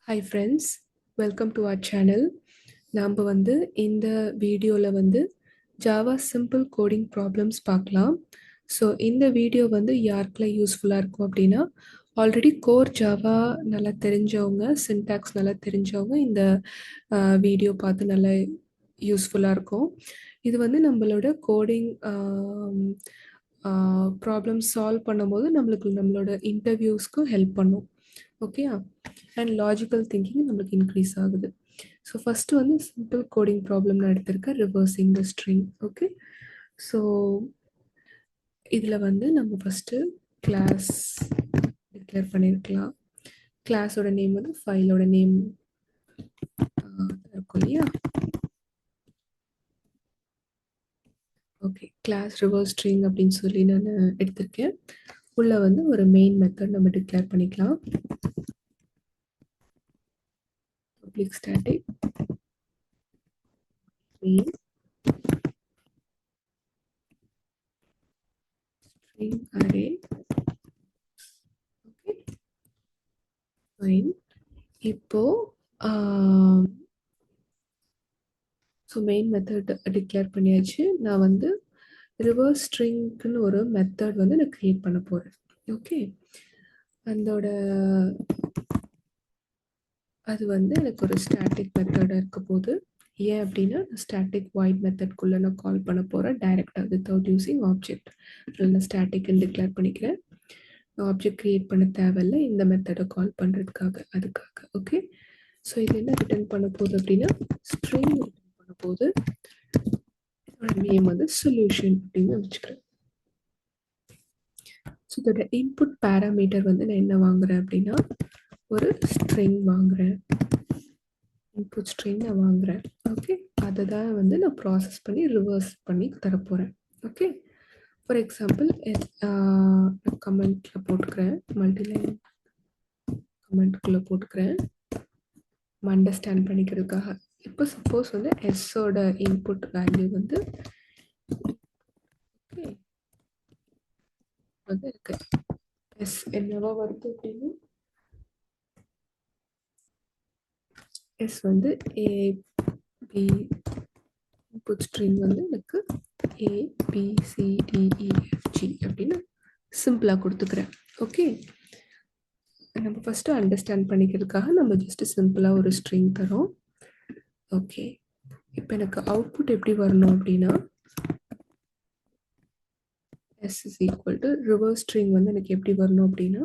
Hi friends, welcome to our channel. நாம் வந்து இந்த வீடியோவில் வந்து ஜாவா சிம்பிள் கோடிங் ப்ராப்ளம்ஸ் பார்க்கலாம். ஸோ இந்த வீடியோ வந்து யாருக்கெல்லாம் யூஸ்ஃபுல்லாக இருக்கும் அப்படின்னா ஆல்ரெடி கோர் ஜாவா நல்லா தெரிஞ்சவங்க, சின்டாக்ஸ் நல்லா தெரிஞ்சவங்க இந்த வீடியோ பார்த்து நல்லா யூஸ்ஃபுல்லாக இருக்கும். இது வந்து நம்மளோட கோடிங் ப்ராப்ளம் சால்வ் பண்ணும்போது நம்மளோட இன்டர்வியூஸ்க்கும் ஹெல்ப் பண்ணும். ஓகே, அண்ட் லாஜிக்கல் திங்கிங் நம்மளுக்கு இன்க்ரீஸ் ஆகுது. ஸோ ஃபஸ்ட்டு வந்து சிம்பிள் கோடிங் ப்ராப்ளம் நான் எடுத்திருக்கேன், ரிவர்சிங் த ஸ்ட்ரிங். ஓகே, ஸோ இதில் வந்து நம்ம ஃபஸ்ட்டு கிளாஸ் டிக்ளேர் பண்ணியிருக்கலாம். கிளாஸோட நேம் வந்து ஃபைலோட நேம் இருக்கும் இல்லையா. ஓகே, கிளாஸ் ரிவர்ஸ் ஸ்ட்ரிங் அப்படின்னு சொல்லி நான் எடுத்திருக்கேன். உள்ள வந்து ஒரு மெயின் மெத்தட் நம்ம டிக்ளேர் பண்ணிக்கலாம். Public static main string array. Okay, fine. இப்போ ஸோ மெயின் மெத்தட் டிக்ளேர் பண்ணியாச்சு. நான் வந்து ரிவர்ஸ் ஸ்ட்ரிங்க்குன்னு ஒரு மெத்தட் வந்து நான் க்ரியேட் பண்ண போகிறேன். ஓகே, அதோட அது வந்து எனக்கு ஒரு ஸ்டாட்டிக் மெத்தடாக இருக்க போது. ஏன் அப்படின்னா ஸ்டாட்டிக் வாய்ட் மெத்தட்குள்ளே நான் கால் பண்ண போகிறேன் டைரெக்டாக வித்தவுட் யூஸிங் ஆப்ஜெக்ட். அதில் நான் ஸ்டாட்டிக்னு டிக்ளேர் பண்ணிக்கிறேன். ஆப்ஜெக்ட் க்ரியேட் பண்ண தேவையில்லை இந்த மெத்தடை கால் பண்ணுறதுக்காக, அதுக்காக. ஓகே, ஸோ இது என்ன ரிட்டர்ன் பண்ண போகுது அப்படின்னா ஸ்ட்ரிங் ரிட்டர்ன் பண்ண போகுது. நேம் வந்து சொல்யூஷன் அப்படின்னு வச்சுக்கிறேன். ஸோ இதோட இன்புட் பேராமீட்டர் வந்து நான் என்ன வாங்குறேன் அப்படின்னா ஒரு ஸ்ட்ரிங் வாங்குறேன், இன்புட் ஸ்ட்ரிங் நான் வாங்குறேன். ஓகே, அதை தான் வந்து நான் ப்ராசஸ் பண்ணி ரிவர்ஸ் பண்ணி தரப்போகிறேன். ஓகே, ஃபார் எக்ஸாம்பிள் கமெண்ட்டில் போட்டுக்கிறேன், மல்டிலைன் கமெண்ட்குள்ளே போட்டுக்கிறேன் அண்டர்ஸ்டாண்ட் பண்ணிக்கிறதுக்காக. இப்போ சப்போஸ் வந்து எஸ்ஸோட இன்புட் வேல்யூ வந்து ஓகே வந்து இருக்கு. எஸ் என்னவா வருது அப்படின்னா எஸ் வந்து ஏபி இன்புட் ஸ்ட்ரிங் வந்து எனக்கு ஏபிசிடிஇஎஃப்ஜி அப்படின்னு சிம்பிளாக கொடுத்துக்கிறேன். ஓகே, நம்ம ஃபஸ்ட்டு அண்டர்ஸ்டாண்ட் பண்ணிக்கிறதுக்காக நம்ம ஜஸ்ட்டு சிம்பிளாக ஒரு ஸ்ட்ரிங் தரோம். ஓகே, இப்போ எனக்கு அவுட்புட் எப்படி வரணும் அப்படின்னா s is equal to reverse string வந்து எனக்கு எப்படி வரணும் அப்படின்னா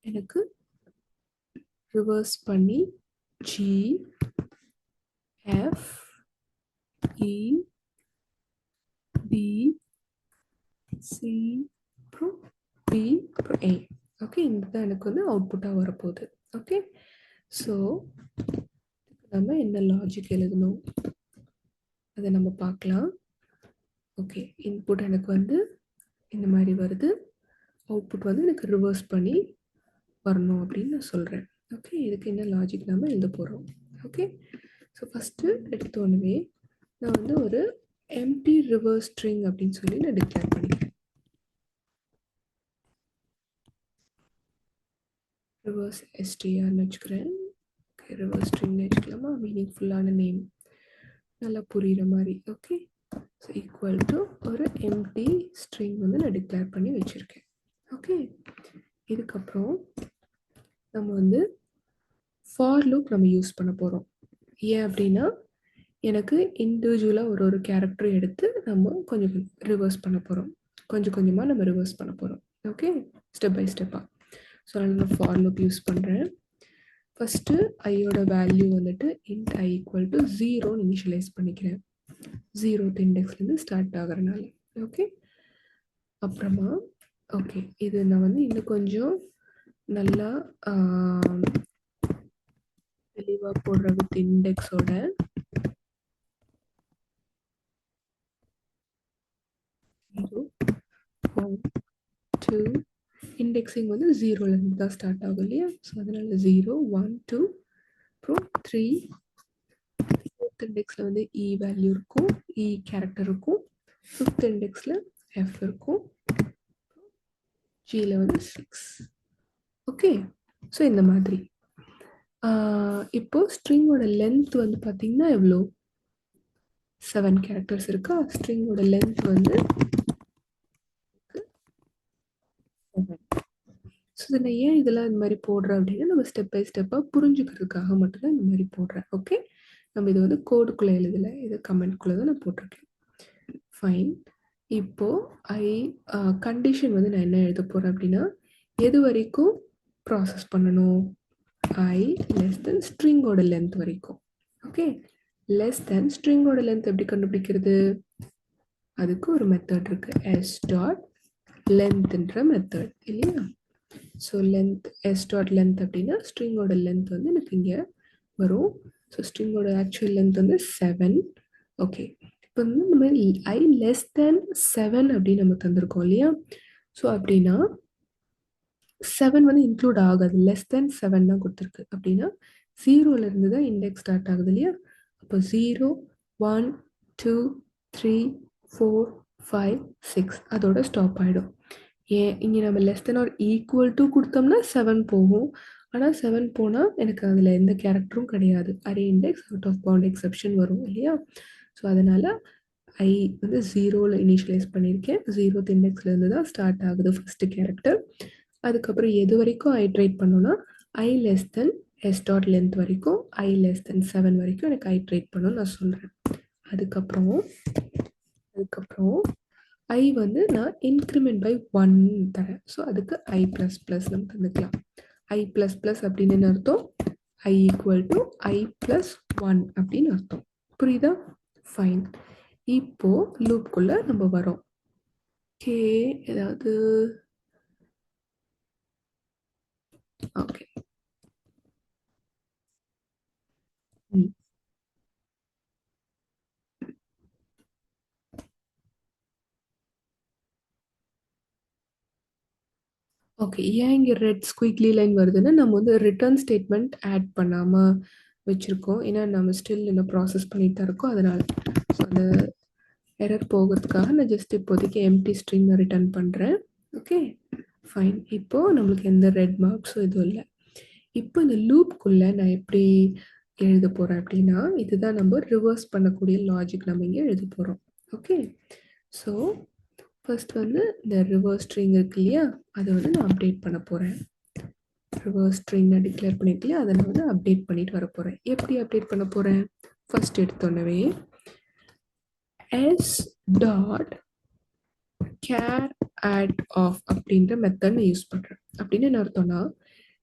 எனக்கு ரிவர்ஸ் பண்ணி G F E B C அப்புறம் B அப்புறம் A. ஓகே, இதுதான் எனக்கு வந்து அவுட்புட்டாக வரப்போகுது. ஓகே, ஸோ நம்ம என்ன லாஜிக் எழுதணும் அதை நம்ம பார்க்கலாம். ஓகே, இன்புட் எனக்கு வந்து இந்த மாதிரி வருது, அவுட்புட் வந்து எனக்கு ரிவர்ஸ் பண்ணி வரணும் அப்படின்னு நான் சொல்கிறேன். ஓகே, இதுக்கு என்ன லாஜிக் நம்ம எழுத போகிறோம். ஓகே, ஸோ ஃபஸ்ட்டு எடுத்தோடனே நான் வந்து ஒரு எம்டி ரிவர்ஸ் ஸ்ட்ரிங் அப்படின்னு சொல்லி நான் டிக்ளேர் பண்ணிக்கிறேன். ரிவர்ஸ் எஸ்டிஆர்னு வச்சுக்கிறேன். ஓகே, ரிவர்ஸ் ஸ்ட்ரிங்னு வச்சுக்கலாமா, மீனிங்ஃபுல்லான நேம் நல்லா புரிகிற மாதிரி. ஓகே, ஸோ ஈக்குவல் டு ஒரு எம்டி ஸ்ட்ரிங் வந்து நான் டிக்ளேர் பண்ணி வச்சுருக்கேன். ஓகே, இதுக்கப்புறம் நம்ம வந்து ஃபார் லூப் நம்ம யூஸ் பண்ண போகிறோம். ஏன் அப்படின்னா எனக்கு இண்டிவிஜுவலாக ஒரு கேரக்டர் எடுத்து நம்ம கொஞ்சம் ரிவர்ஸ் பண்ண போகிறோம், கொஞ்சம் கொஞ்சமாக நம்ம ரிவர்ஸ் பண்ண போகிறோம். ஓகே, ஸ்டெப் பை ஸ்டெப்பாக. ஸோ நான் ஃபார் லூப் யூஸ் பண்ணுறேன். ஃபஸ்ட்டு ஐயோட வேல்யூ வந்துட்டு இன்ட் ஐ ஈக்குவல் டு 0ன்னு இனிஷியலைஸ் பண்ணிக்கிறேன், 0th இண்டெக்ஸ்லேருந்து ஸ்டார்ட் ஆகிறனால. ஓகே, அப்புறமா ஓகே இது நான் வந்து இன்னும் கொஞ்சம் நல்லா தெளிவாக போடுற வித் இண்டெக்ஸோட 0 1 2 இண்டெக்ஸிங் வந்து 0லேருந்து தான் ஸ்டார்ட் ஆகும் இல்லையா. ஸோ அதனால் 0 1 2 அப்புறம் 3 4th இண்டெக்ஸில் வந்து இ வேல்யூ இருக்கும், கேரக்டர் இருக்கும். 5th இண்டெக்ஸில் எஃப் இருக்கும், ஜியில் வந்து 6. ஓகே, ஸோ இந்த மாதிரி. இப்போ ஸ்ட்ரிங்கோட லென்த் வந்து பார்த்தீங்கன்னா எவ்வளோ? 7 கேரக்டர்ஸ் இருக்கா? ஸ்ட்ரிங்கோட லென்த் வந்து 7. ஸோ இதை நான் ஏன் இதெல்லாம் இந்த மாதிரி போடுறேன் அப்படின்னா, நம்ம ஸ்டெப் பை ஸ்டெப்பாக புரிஞ்சுக்கிறதுக்காக மட்டும்தான் இந்த மாதிரி போடுறேன். ஓகே, நம்ம இது வந்து கோடுக்குள்ளே எழுதலை, இது கமெண்ட்குள்ளே தான் நான் போட்டிருக்கேன். ஃபைன். இப்போது கண்டிஷன் வந்து நான் என்ன எழுத போகிறேன் அப்படின்னா, எது வரைக்கும் ப்ராசஸ் பண்ணணும்? I less than ஸ்ட்ரிங்கோட லென்த் வரைக்கும். ஓகே, லெஸ் தென் ஸ்ட்ரிங்கோட லென்த் எப்படி கண்டுபிடிக்கிறது? அதுக்கு ஒரு மெத்தட் இருக்கு, s டாட் லென்த்ன்ற மெத்தட் இல்லையா? So length s dot length அப்படின்னா ஸ்ட்ரிங்கோட லென்த் வந்து எனக்கு இங்கே வரும். ஸோ ஸ்ட்ரிங்கோட ஆக்சுவல் லென்த் வந்து 7. ஓகே, இப்போ வந்து நம்ம I less than 7 அப்படின்னு நம்ம தந்திருக்கோம் இல்லையா? ஸோ அப்படின்னா 7 வந்து இன்க்ளூட் ஆகாது, லெஸ் தென் 7 தான் கொடுத்துருக்கு. அப்படின்னா 0லேருந்து தான் இண்டெக்ஸ் ஸ்டார்ட் ஆகுது இல்லையா? அப்போ 0, 1, 2, 3, 4, 5, 6 அதோட ஸ்டாப் ஆகிடும். ஏன் இங்கே நம்ம less than or equal to கொடுத்தோம்னா 7 போகும். ஆனால் 7 போனால் எனக்கு அதில் எந்த கேரக்டரும் கிடையாது, array index out of bound exception வரும் இல்லையா? ஸோ அதனால் ஐ வந்து 0ல் இனிஷியலைஸ் பண்ணியிருக்கேன். 0th இண்டெக்ஸ்லேருந்து தான் ஸ்டார்ட் ஆகுது ஃபஸ்ட்டு கேரக்டர். அதுக்கப்புறம் எது வரைக்கும் ஐட்ரேட் பண்ணோன்னா I less than s dot length வரைக்கும், I less than 7 வரைக்கும் எனக்கு ஐட்ரேட் பண்ணணும்னு நான் சொல்கிறேன். அதுக்கப்புறம் I வந்து நான் இன்க்ரிமெண்ட் பை 1 தரேன். ஸோ அதுக்கு I ப்ளஸ் ப்ளஸ் நம்ம தந்துக்கலாம். I ப்ளஸ் ப்ளஸ் அப்படின்னு அர்த்தம் I equal to I plus 1 அப்படின்னு அர்த்தம். புரியுதா? ஃபைன். இப்போ லூப்குள்ளே நம்ம வரோம். ஓகே, ஏதாவது ஓகே. ஓகே, ஏன் இங்கே ரெட் ஸ்குயிக்லி லைன் வருதுன்னா நம்ம வந்து ரிட்டர்ன் ஸ்டேட்மெண்ட் ஆட் பண்ணாமல் வச்சுருக்கோம். ஏன்னா நம்ம ஸ்டில் இன்னும் ப்ராசஸ் பண்ணிட்டு தான் இருக்கோம், அதனால். ஸோ அந்த எரர் போகிறதுக்காக நான் ஜஸ்ட் இப்போதைக்கு எம்டி ஸ்ட்ரிங் ரிட்டர்ன் பண்ணுறேன். Okay fine. இப்போது நம்மளுக்கு எந்த ரெட் மார்க்ஸும் எதுவும் இல்லை. இப்போ இந்த லூப்குள்ளே நான் எப்படி எழுத போகிறேன் அப்படின்னா, இதுதான் நம்ம ரிவர்ஸ் பண்ணக்கூடிய லாஜிக் நம்ம இங்கே எழுத போகிறோம். ஓகே, ஸோ ஃபர்ஸ்ட் வந்து இந்த ரிவர்ஸ் ஸ்ட்ரிங் இருக்கு இல்லையா, அதை வந்து நான் அப்டேட் பண்ண போகிறேன். ரிவர்ஸ் ஸ்ட்ரிங் நான் டிக்ளேர் பண்ணிக்கலையா, அதை நான் வந்து அப்டேட் பண்ணிட்டு வர போகிறேன். எப்படி அப்டேட் பண்ண போகிறேன்? ஃபர்ஸ்ட் எடுத்தோன்னே s dot char at of அப்படின்ற மெத்தட் யூஸ் பண்ணுறேன். அப்படின்னு என்ன அர்த்தம்னா,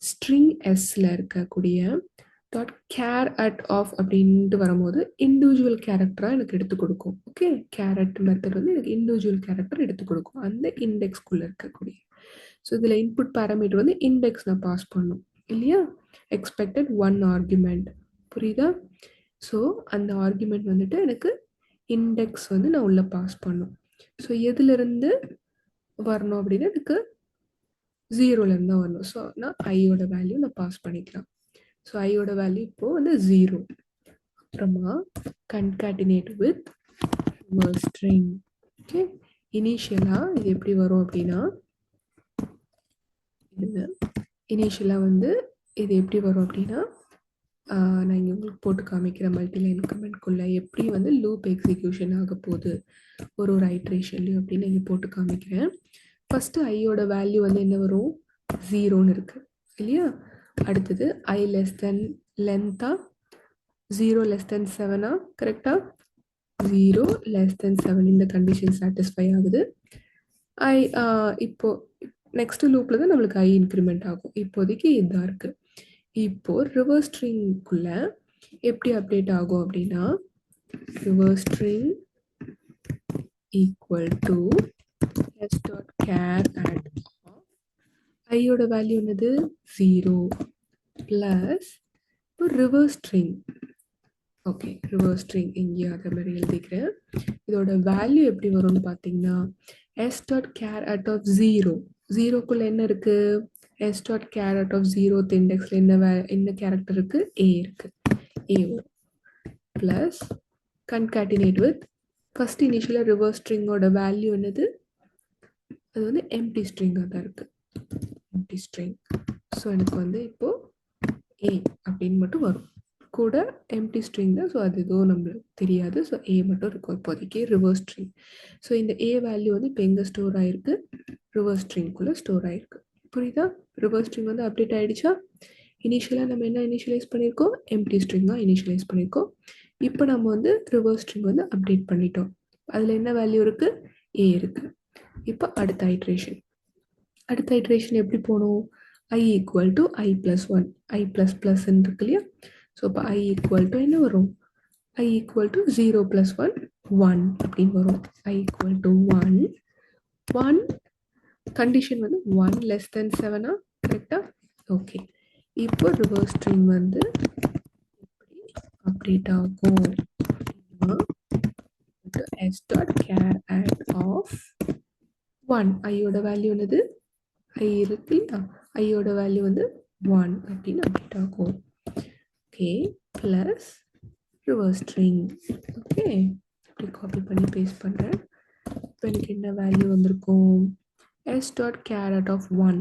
ஸ்ட்ரிங் எஸ்ல இருக்கக்கூடிய டாட் கேர் அட் ஆஃப் அப்படின்ட்டு வரும்போது இண்டிவிஜுவல் கேரக்டராக எனக்கு எடுத்து கொடுக்கும். ஓகே, கேரட் மெத்தட் வந்து எனக்கு இண்டிவிஜுவல் கேரக்டர் எடுத்து கொடுக்கும் அந்த இண்டெக்ஸ்குள்ளே இருக்கக்கூடிய. ஸோ இதில் இன்புட் பேராமீட்டர் வந்து இண்டெக்ஸ் நான் பாஸ் பண்ணும் இல்லையா? Expected 1 argument. புரியுதா? ஸோ அந்த ஆர்குமெண்ட் வந்துட்டு எனக்கு இண்டெக்ஸ் வந்து நான் உள்ளே பாஸ் பண்ணும். ஸோ எதுலேருந்து வரணும் அப்படின்னா எனக்கு 0லேருந்து தான் வரணும். ஸோ நான் ஐயோட வேல்யூ நான் பாஸ் பண்ணிக்கலாம். ஸோ ஐயோட வேல்யூ இப்போ வந்து 0. அப்புறமா கன்காட்டினேட் வித் ஸ்ட்ரிங். ஓகே, இனிஷியலாக இது எப்படி வரும் அப்படின்னா, இனிஷியலாக வந்து இது எப்படி வரும் அப்படின்னா, நான் இங்கே உங்களுக்கு போட்டு காமிக்கிற மல்டிலைன் கமெண்ட்குள்ளே எப்படி வந்து லூப் எக்ஸிக்யூஷன் ஆக போகுது ஒரு ஐட்ரேஷன்லையும் அப்படின்னு இங்கே போட்டு காமிக்கிறேன். ஃபஸ்ட்டு ஐயோட வேல்யூ வந்து என்ன வரும்? 0ன்னு இருக்குது இல்லையா? அடுத்தது I less than லென்த்தா 0 less than 7ஆ? கரெக்டாக 0 less than 7 இந்த கண்டிஷன் சாட்டிஸ்ஃபை ஆகுது. இப்போ நெக்ஸ்ட் லூப்பில் தான் நம்மளுக்கு I இன்க்ரிமெண்ட் ஆகும். இப்போதைக்கு இதுதான் இருக்குது. இப்போது ரிவர்ஸ் ஸ்ட்ரிங்குள்ளே எப்படி அப்டேட் ஆகும் அப்படின்னா, reverse string equal to s dot char at of ஐயோட வேல்யூ என்னது? 0 ப்ளஸ் இப்போ reverse string. Okay, reverse string இங்கேயும் அதே மாதிரி எழுதிக்கிறேன். இதோட வேல்யூ எப்படி வரும்னு பார்த்தீங்கன்னா, s dot char at of 0. 0க்குள்ளே என்ன இருக்குது? s dot char at of 0th இண்டெக்ஸில் என்ன கேரக்டர் இருக்குது? a இருக்குது. a வரும் ப்ளஸ் கன்காட்டினேட் வித் ஃபர்ஸ்ட் இனிஷியலாக ரிவர்ஸ் ஸ்ட்ரிங்கோட வேல்யூ என்னது? அது வந்து எம்டி ஸ்ட்ரிங்காக தான் இருக்குது. Empty string. ஸோ எனக்கு வந்து இப்போ ஏ அப்படின்னு மட்டும் வரும். கூட எம்டி ஸ்ட்ரிங் தான். ஸோ அது எதுவும் நம்மளுக்கு தெரியாது. ஸோ ஏ மட்டும் இருக்கும் இப்போதைக்கு ரிவர்ஸ் ஸ்ட்ரிங். ஸோ இந்த ஏ வேல்யூ வந்து இப்போ எங்கே ஸ்டோர் ஆயிருக்கு? ரிவர்ஸ் ஸ்ட்ரிங்குள்ளே ஸ்டோர் ஆயிருக்கு. புரியுதா? ரிவர்ஸ் ஸ்ட்ரிங் வந்து அப்டேட் ஆகிடுச்சா? இனிஷியலாக நம்ம என்ன இனிஷியலைஸ் பண்ணியிருக்கோம்? எம்டி ஸ்ட்ரிங் தான் இனிஷியலைஸ் பண்ணியிருக்கோம். இப்போ நம்ம வந்து ரிவர்ஸ் ஸ்ட்ரிங் வந்து அப்டேட் பண்ணிட்டோம். அதில் என்ன வேல்யூ இருக்குது? ஏ இருக்குது. இப்போ அடுத்த ஐட்ரேஷன். அடுத்த ஐட்ரேஷன் எப்படி போகணும்? I equal to I plus 1. I plus plus இருக்கு இல்லையா? ஸோ இப்போ I equal to என்ன வரும்? I equal to 0 plus 1, 1 அப்படின்னு வரும். I equal to 1. 1 கண்டிஷன் வந்து 1 less than 7 கரெக்டா? ஓகே. இப்போ ரிவர்ஸ் ஸ்ட்ரிங் வந்து எப்படி அப்டேட் ஆகும்? S dot char add of 1. ஐயோட வேல்யூ என்னது? I இருக்கு இல்லையா? ஐயோட வேல்யூ வந்து 1 அப்படின்னு அப்டேட் ஆகும். Okay, plus reverse string. Okay, இப்படி காப்பி பண்ணி பேஸ்ட் பண்ணுறேன். இப்போ எனக்கு என்ன வேல்யூ வந்திருக்கும்? S dot char at of 1.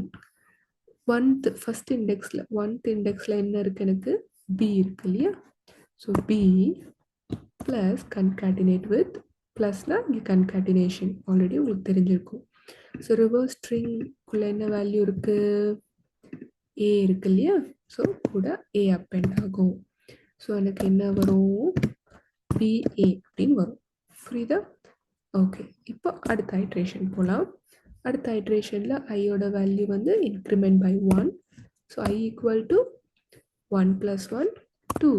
First இண்டெக்ஸில் என்ன இருக்குது? எனக்கு B இருக்கு இல்லையா? So B plus concatenate with ப்ளஸ்னால் இங்கே கன்காட்டினேஷன் ஆல்ரெடி உங்களுக்கு தெரிஞ்சிருக்கும். ஸோ ரிவர்ஸ் ஸ்ட்ரிங்குள்ளே என்ன வேல்யூ இருக்குது? ஏ இருக்கு இல்லையா? ஸோ கூட ஏ அப்பெண்ட் ஆகும். ஸோ எனக்கு என்ன வரும்? பிஏ அப்படின்னு வரும். புரியுதா? ஓகே, இப்போ அடுத்த ஐட்ரேஷன் போகலாம். அடுத்த ஐட்ரேஷனில் ஐயோட வேல்யூ வந்து increment by 1. So I equal to 1 plus 1, 2.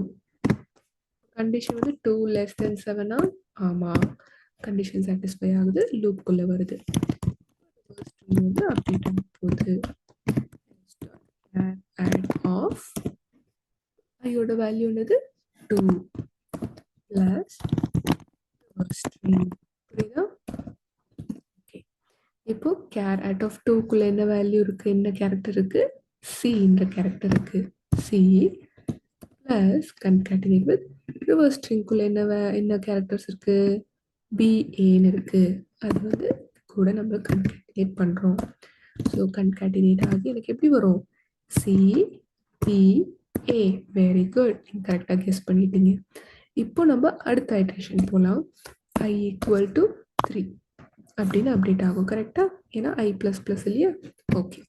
Condition வந்து 2 less than 7 ஆமாம், கண்டிஷன் சாட்டிஸ்ஃபை ஆகுது, லூப்குள்ளே வருது. வந்து அப்டேட் ஆக போகுது. add of ஐயோட வேல்யூ என்னது? 2 plus string. புரியுதா? ஓகே, இப்போ char out of 2க்குள்ள என்ன வேல்யூ இருக்கு? என்ன கேரக்டர் இருக்கு? C என்ற கேரக்டர் இருக்கு. C plus concatenate with reverse stringக்குள்ள என்ன கேரக்டர்ஸ் இருக்கு? BAன்னு இருக்கு. அது வந்து கூட நம்ம concatenate பண்றோம். ஸோ concatenate ஆகி எனக்கு எப்படி வரும்? C B A. Very good, நீங்கள் கரெக்டாக கெஸ் பண்ணிட்டீங்க. இப்போ நம்ம அடுத்த ஐட்ரேஷன் போகலாம். I ஈக்குவல் டு 3 அப்படின்னு அப்டேட் ஆகும் கரெக்டாக, ஏன்னா I ப்ளஸ் ப்ளஸ் இல்லையா? ஓகே,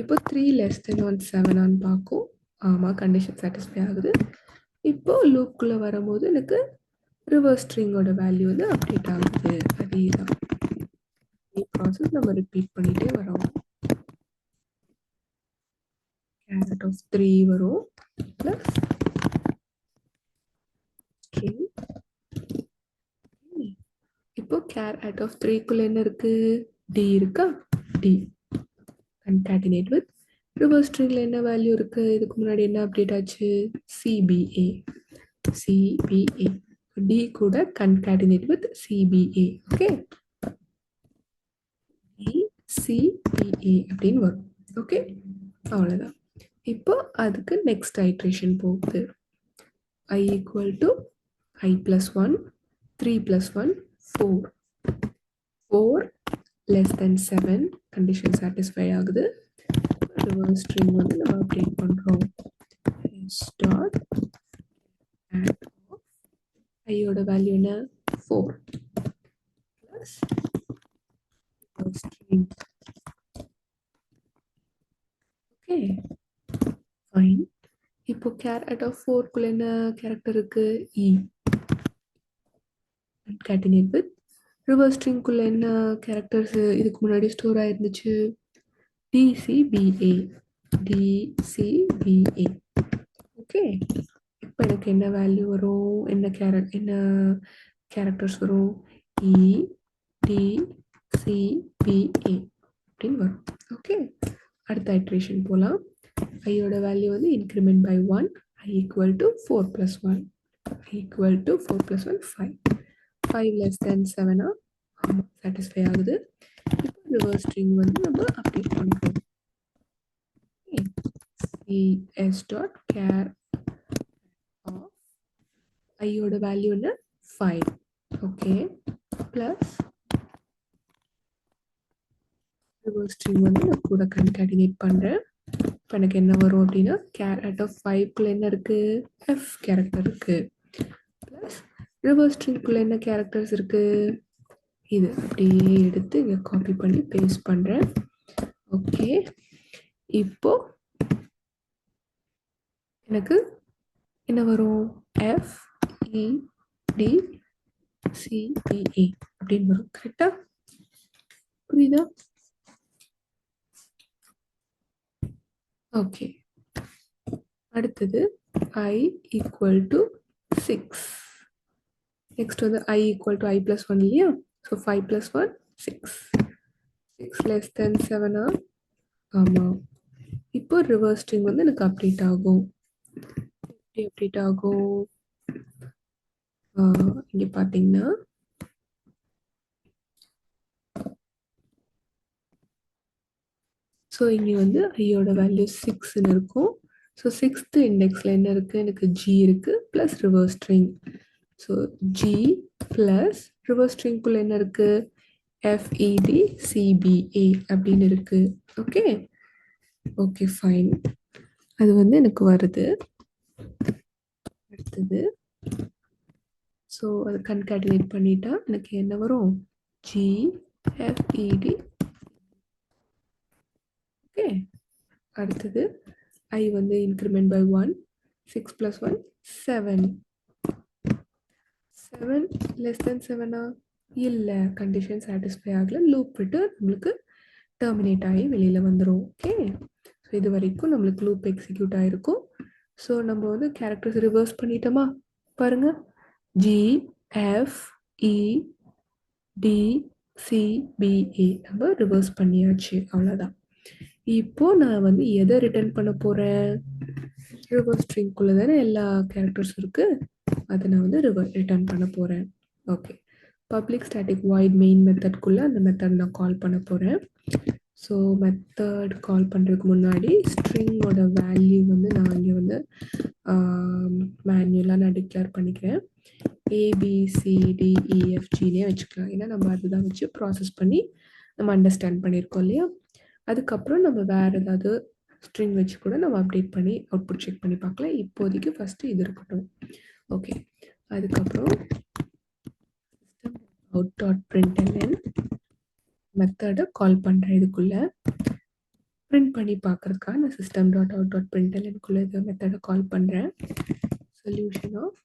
இப்போ 3 less than 1 7 பார்க்கும். ஆமாம், கண்டிஷன் சாட்டிஸ்ஃபை ஆகுது. இப்போ லூப்புக்குள்ளே வரும்போது எனக்கு ரிவர்ஸ் ஸ்ட்ரிங்கோட வேல்யூ வந்து அப்டேட் ஆகுது. அதே தான் ப்ராசஸ் நம்ம ரிப்பீட் பண்ணிகிட்டே வரோம். கேரட் ஆஃப் 3 வரும் ப்ளஸ் ஸ்ட்ரிங். இப்போ கேர் அட் ஆஃப் 3க்குள்ள என்ன இருக்கு? டி இருக்கா? டி கன்காட்டினேட் வித் ரிவர்ஸ் ஸ்ட்ரிங்ல என்ன வேல்யூ இருக்கு? இதுக்கு முன்னாடி என்ன அப்டேட் ஆச்சு? சிபிஏ. சிபிஏ டி கூட concatenate with CPA. Okay, CPA அப்படின்னு வரும். ஓகே, அவ்வளோதான். இப்போ அதுக்கு நெக்ஸ்ட் ஐட்ரேஷன் போகுது. I equal to I plus 1, 3 plus 1, 4. 4 less than 7 condition satisfy ஆகுது. ரிவர்ஸ் ஸ்ட்ரிங் வந்து நம்ம அப்டேட் பண்ணுறோம். ஸ்டார்ட் add of ஐயோட வேல்யூ என்ன? 4 plus reverse string. Okay, fine. இப்போ கேரட் ஆஃப் 4க்குள்ள என்ன கேரக்டர் இருக்கு? இ. concatenate with ரிவர்ஸ் ஸ்ட்ரிங்குள்ள என்ன கேரக்டர்ஸ் இதுக்கு முன்னாடி ஸ்டோர் ஆயிருந்துச்சு? டிசிபிஏ. டிசிபிஏ. ஓகே, இப்போ எனக்கு என்ன வேல்யூ வரும்? என்ன கேரக்டர்ஸ் வரும்? இ டி சிபிஏ அப்படின்னு வரும். ஓகே, அடுத்த ஐட்ரேஷன் போகலாம். ஐயோட வேல்யூ வந்து increment by 1. I equal to 4 plus 1. I equal to 4 plus 1, 5. 5 less than 7 satisfy ஆகுது. இப்போ ரிவர்ஸ் ஸ்ட்ரிங் வந்து நம்ம அப்டேட் பண்ணுறோம். cs dot char of ஐயோட வேல்யூ என்ன? 5. ஓகே, ப்ளஸ் ரிவர்ஸ் ஸ்ட்ரிங் வந்து நான் கூட கன்காட்டினேட் பண்ணுறேன். இப்போ எனக்கு என்ன வரும் அப்படின்னா கேரட் ஆஃப் 5க்குள்ள என்ன இருக்குது, எஃப் கேரக்டர் இருக்குது. ப்ளஸ் ரிவர்ஸ் ஸ்ட்ரிங்குள்ள என்ன கேரக்டர்ஸ் இருக்குது, இது அப்படியே எடுத்து இங்கே காப்பி பண்ணி பேஸ்ட் பண்ணுறேன். ஓகே, இப்போ எனக்கு என்ன வரும், எஃப் இ டி சிபிஏ அப்படின்னு வரும். கரெக்டா, புரியுதா? ஓகே, அடுத்தது I ஈக்குவல் டு 6. நெக்ஸ்ட் வந்து I ஈக்குவல் டு I + 1 இல்லையா? ஸோ 5 + 1 6. 6 less than 7. ஆமாம். இப்போ ரிவர்ஸ் ஸ்ட்ரிங் வந்து எனக்கு அப்டேட் ஆகும். எப்படி அப்டேட் ஆகும், இங்கே பார்த்தீங்கன்னா ஸோ இங்கே வந்து ஐயோட வேல்யூ 6ன்னு இருக்கும். ஸோ 6th இண்டெக்ஸில் என்ன இருக்குது, எனக்கு G இருக்குது plus reverse string. So G plus reverse ஸ்ட்ரிங்குள்ளே என்ன இருக்குது, FEDCBA அப்படின்னு இருக்குது. ஓகே ஓகே ஃபைன், அது வந்து எனக்கு வருது. அடுத்தது ஸோ அது கன்காட்டினேட் பண்ணிட்டா எனக்கு என்ன வரும், GFED. ஓகே, அடுத்தது I வந்து இன்க்ரிமெண்ட் பை 1, 6 + 1 7. 7 less than 7 இல்லை, கண்டிஷன் சாட்டிஸ்ஃபை ஆகலை. லூப் விட்டு நம்மளுக்கு டெர்மினேட் ஆகி வெளியில் வந்துடும். ஓகே, ஸோ இது வரைக்கும் நம்மளுக்கு லூப் எக்ஸிக்யூட் ஆகிருக்கும். ஸோ நம்ம வந்து கேரக்டர்ஸ் ரிவர்ஸ் பண்ணிட்டோமா, பாருங்க, GFEDCBA நம்ம ரிவர்ஸ் பண்ணியாச்சு, அவ்வளோதான். இப்போ நான் வந்து எதை ரிட்டர்ன் பண்ண போகிறேன், ரிவர்ஸ் ஸ்ட்ரிங்குள்ளே தானே எல்லா கேரக்டர்ஸும் இருக்குது, அதை நான் வந்து ரிட்டர்ன் பண்ண போகிறேன். Okay, public static void main மெத்தட்குள்ளே அந்த மெத்தட் நான் கால் பண்ண போகிறேன். ஸோ மெத்தட் கால் பண்ணுறதுக்கு முன்னாடி ஸ்ட்ரிங்கோட வேல்யூ வந்து நான் இங்கே வந்து மேன்யுவலாக நான் டிக்ளேர் பண்ணிக்கிறேன். ABCDEFGனே வச்சுக்கலாம், ஏன்னா நம்ம அதுதான் வச்சு ப்ராசஸ் பண்ணி நம்ம அண்டர்ஸ்டாண்ட் பண்ணியிருக்கோம் இல்லையா. அதுக்கப்புறம் நம்ம வேறு ஏதாவது ஸ்ட்ரிங் வச்சு கூட நம்ம அப்டேட் பண்ணி அவுட்புட் செக் பண்ணி பார்க்கலாம். இப்போதைக்கு ஃபஸ்ட்டு இது இருக்கட்டும். ஓகே, அதுக்கப்புறம் out.println மெத்தடை கால் பண்ணுறேன். இதுக்குள்ளே பிரிண்ட் பண்ணி பார்க்குறதுக்காக நான் system.out.printlnக்குள்ளே இந்த மெத்தடை கால் பண்ணுறேன். சொல்யூஷன் ஆஃப்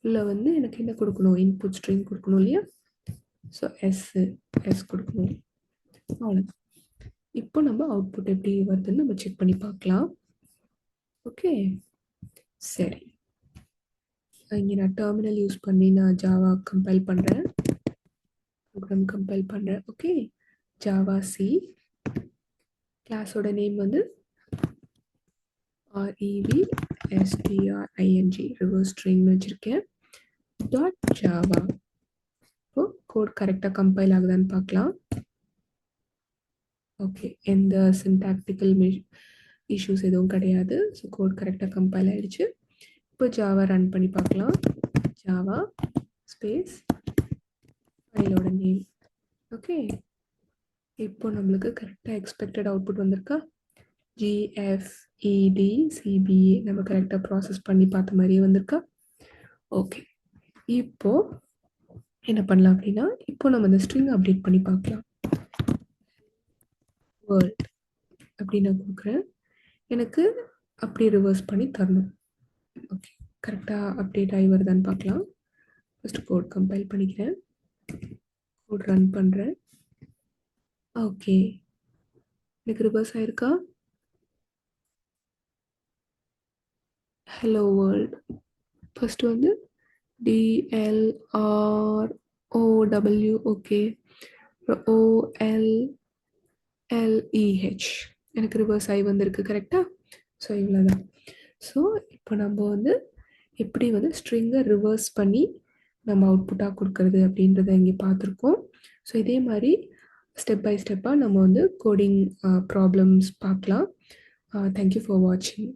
உள்ள வந்து எனக்கு என்ன கொடுக்கணும், இன்புட் ஸ்ட்ரிங் கொடுக்கணும் இல்லையா. ஸோ எஸ் கொடுக்கணும், அவ்வளோதான். இப்போ நம்ம அவுட்புட் எப்படி வருதுன்னு நம்ம செக் பண்ணி பார்க்கலாம். ஓகே சரி, இங்கே நான் டெர்மினல் யூஸ் பண்ணி நான் ஜாவா கம்பைல் பண்ணுறேன், ப்ரோக்ராம் கம்பைல் பண்ணுறேன். ஓகே, ஜாவா சி, கிளாஸோட நேம் வந்து REVSTRING ரிவர்ஸ் ஸ்ட்ரிங்னு வச்சுருக்கேன். .java. இப்போ கோட் கரெக்டாக கம்பைல் ஆகுதான்னு பார்க்கலாம். ஓகே, எந்த சின்டாக்டிக்கல் இஷ்யூஸ் எதுவும் கிடையாது. ஸோ கோட் கரெக்டாக கம்பைல் ஆகிடுச்சு. இப்போ ஜாவா ரன் பண்ணி பார்க்கலாம். ஜாவா ஸ்பேஸ் ஃபைலோட நேம். ஓகே, இப்போ நம்மளுக்கு கரெக்டாக எக்ஸ்பெக்டட் அவுட்புட் வந்திருக்கா, GFEDCBA நம்ம கரெக்டாக ப்ராசஸ் பண்ணி பார்த்த மாதிரியே வந்திருக்கா. ஓகே, இப்போ என்ன பண்ணலாம் அப்படின்னா, இப்போ நம்ம இந்த ஸ்ட்ரிங் அப்டேட் பண்ணி பார்க்கலாம். வேர்ல்ட் அப்படின்னு நான் கொடுக்குறேன், எனக்கு அப்படியே ரிவர்ஸ் பண்ணி தரணும். ஓகே, கரெக்டாக அப்டேட் ஆகி வருதான்னு பார்க்கலாம். ஃபஸ்ட்டு கோட் கம்பைல் பண்ணிக்கிறேன், கோட் ரன் பண்ணுறேன். ஓகே, எனக்கு ரிவர்ஸ் ஆயிருக்கா. ஹலோ வேர்ல்ட், ஃபஸ்ட்டு வந்து DLROW, ஓகே, OLLEH எனக்கு ரிவர்ஸ் ஆகி வந்திருக்கு. கரெக்டாக, ஸோ இவ்வளோதான். ஸோ இப்போ நம்ம வந்து எப்படி வந்து ஸ்ட்ரிங்கை ரிவர்ஸ் பண்ணி நம்ம அவுட்புட்டாக கொடுக்கறது அப்படின்றத இங்கே பார்த்துருக்கோம். ஸோ இதே மாதிரி ஸ்டெப் பை ஸ்டெப்பாக நம்ம வந்து கோடிங் ப்ராப்ளம்ஸ் பார்க்கலாம். தேங்க்யூ ஃபார் வாட்சிங்.